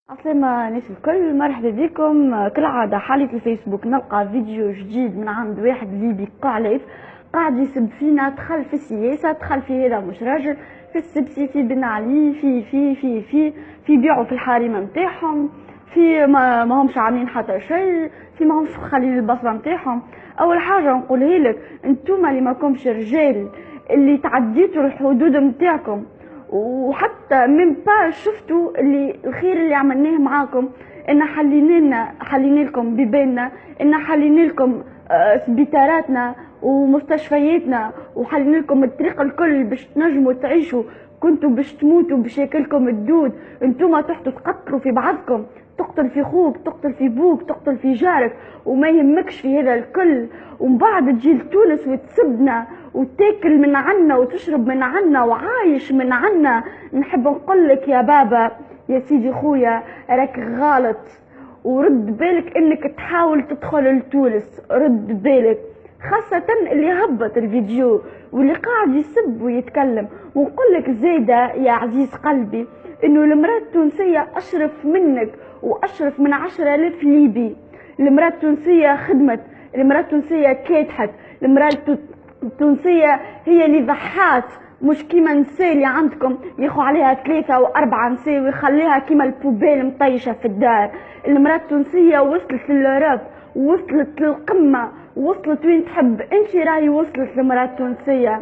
عسلامة ناس الكل، مرحبا بكم. كالعادة حالة الفيسبوك نلقى فيديو جديد من عند واحد ليبي قاعد يسب فينا، دخل في السياسة، دخل في هذا مش راجل، في السبسي، في بن علي، في بيعوا في الحريمة نتاعهم، في ما همش عاملين حتى شيء، في ما همش خليل البصرة نتاعهم. اول حاجة نقولها لك، انتوما اللي ما كومش رجال، اللي تعديتوا الحدود نتاعكم، وحتى من با شفتوا اللي الخير اللي عملناه معاكم، ان حلينا لكم بيباننا، ان حلينا لكم سبيطاراتنا ومستشفياتنا، وحلينا لكم الطريق الكل باش تنجموا تعيشوا. كنتوا باش تموتوا باش ياكلكم الدود، انتوما تحتوا تقتلوا في بعضكم، تقتل في خوك، تقتل في بوك، تقتل في جارك، وما يهمكش في هذا الكل. ومن بعد تجي لتونس وتسبنا وتاكل من عنا وتشرب من عنا وعايش من عنا. نحب نقولك يا بابا، يا سيدي خويا، راك غلط، ورد بالك انك تحاول تدخل لتونس، رد بالك، خاصة اللي هبط الفيديو واللي قاعد يسب ويتكلم. ونقولك زيادة يا عزيز قلبي، انه المرأة التونسية اشرف منك واشرف من 10,000 ليبي. المرأة التونسية خدمت، المرأة التونسية كادحت، المرأة التونسية هي اللي ضحات، مش كيما نساء اللي عندكم ياخو عليها 3 و4 نساء ويخليها كيما البوبيل مطيشة في الدار. المرأة التونسية وصلت للأوروب، وصلت للقمة، وصلت وين تحب انت، راهي وصلت المرأة التونسية.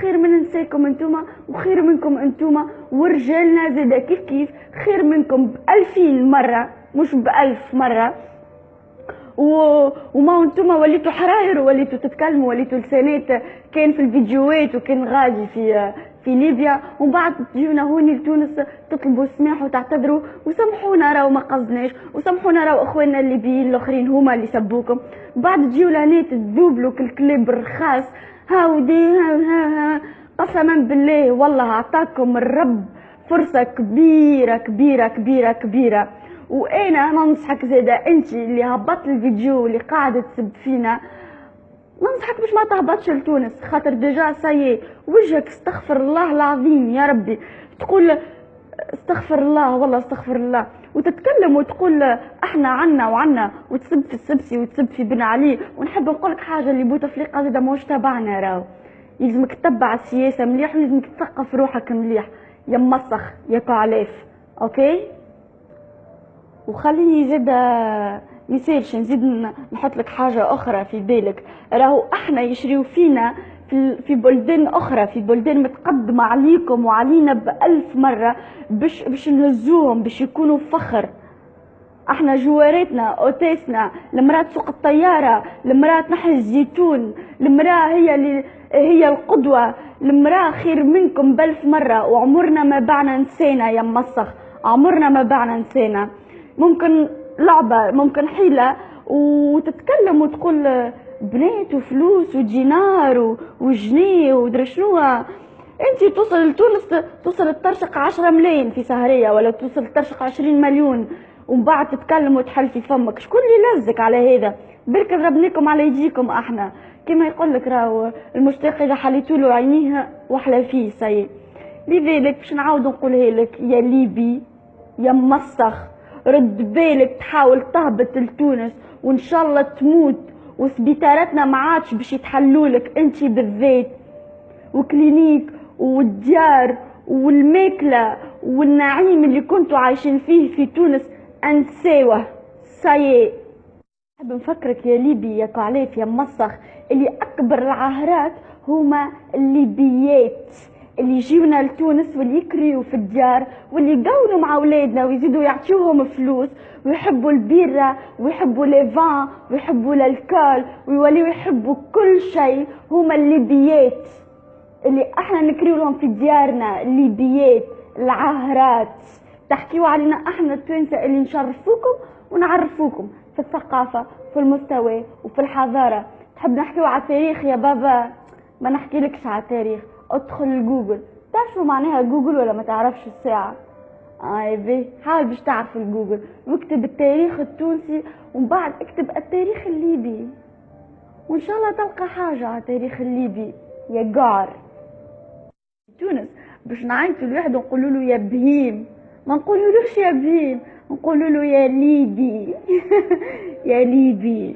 خير من نساكم انتوما، وخير منكم انتوما، ورجالنا زادا كيف خير منكم ب2000 مرة، مش ب1000 مرة. وما انتم وليتوا حراير، وليتوا تتكلموا، وليتوا لسانات، كان في الفيديوهات وكان غادي في ليبيا، ومن بعد تجيونا هوني لتونس تطلبوا السماح وتعتذروا وسامحونا، راهو ما قصدناش، وسامحونا راهو اخواننا الليبيين الاخرين هما اللي سبوكم. بعد تجيو لهنا تذوبلوا الكلاب الرخاص، هاودي ها قسما بالله والله اعطاكم الرب فرصة كبيرة كبيرة كبيرة كبيرة. وانا ننصحك زاده، انت اللي هبطت الفيديو اللي قاعده تسب فينا، ننصحك باش ما تهبطش لتونس، خاطر ديجا سايي وجهك استغفر الله العظيم يا ربي، تقول استغفر الله والله استغفر الله، وتتكلم وتقول احنا عنا وعنا، وتسب في السبسي وتسب في بن علي. ونحب نقولك حاجه، اللي بوتفليقه زاده موش تبعنا، راهو يلزمك تتبع السياسه مليح، ويلزمك تثقف روحك مليح يا مسخ يا كعلاف. اوكي، وخليني زاد مثالش نزيد نحط لك حاجه اخرى في بالك، راهو احنا يشريو فينا في بلدان اخرى، في بلدان متقدمه عليكم وعلينا ب1000 مره، باش نهزوهم، باش يكونوا فخر. احنا جواراتنا، اوتيسنا، المراه تسوق الطياره، المراه تنحي الزيتون، المراه هي القدوه، المراه خير منكم ب1000 مره. وعمرنا ما بعنا نسينا يا مسخ، عمرنا ما بعنا نسينا. ممكن لعبه، ممكن حيله، وتتكلم وتقول بنات وفلوس ودينار وجنيه ودري شنو. انت توصل لتونس، توصل تطرشق 10 ملايين في سهرية، ولا توصل تطرشق 20 مليون، ومن بعد تتكلم وتحل في فمك. شكون اللي لزك على هذا؟ برك ضربناكم على يديكم احنا، كما يقول لك راهو المشتاق اذا حليتوله عينيه وحلا فيه سي. لذلك باش نعاود نقولها لك يا ليبي يا مسخ، رد بالك، تحاول تهبط لتونس وان شاء الله تموت، وسبيطاراتنا ما عادش باش يتحلولك انت بالذات، وكلينيك والديار والماكلة والنعيم اللي كنتوا عايشين فيه في تونس انساوه سايي. نحب نفكرك يا ليبي يا كعلاف يا مسخ، اللي اكبر العاهرات هما الليبيات اللي يجيونا لتونس واللي يكريو في الديار واللي يقولوا مع اولادنا ويزيدوا يعطيوهم فلوس، ويحبوا البيرة ويحبوا ليفان ويحبوا الالكول ويوليو يحبوا كل شيء، هما الليبيات اللي احنا نكريو لهم في ديارنا. الليبيات العاهرات، تحكيوا علينا احنا التوانسه اللي نشرفوكم ونعرفوكم في الثقافه، في المستوى وفي الحضاره. تحب نحكيو على التاريخ يا بابا؟ ما نحكي لكش على التاريخ، ادخل جوجل. تعرف شو معناها جوجل ولا ما تعرفش الساعه؟ بي حاول باش تعرف الجوجل، واكتب التاريخ التونسي ومن بعد اكتب التاريخ الليبي، وان شاء الله تلقى حاجه على التاريخ الليبي يا قعر. تونس باش نعيطوا لواحد ونقولوا له يا بهيم، ما نقولولوش يا بهيم، نقولوا له يا ليبي يا ليبي.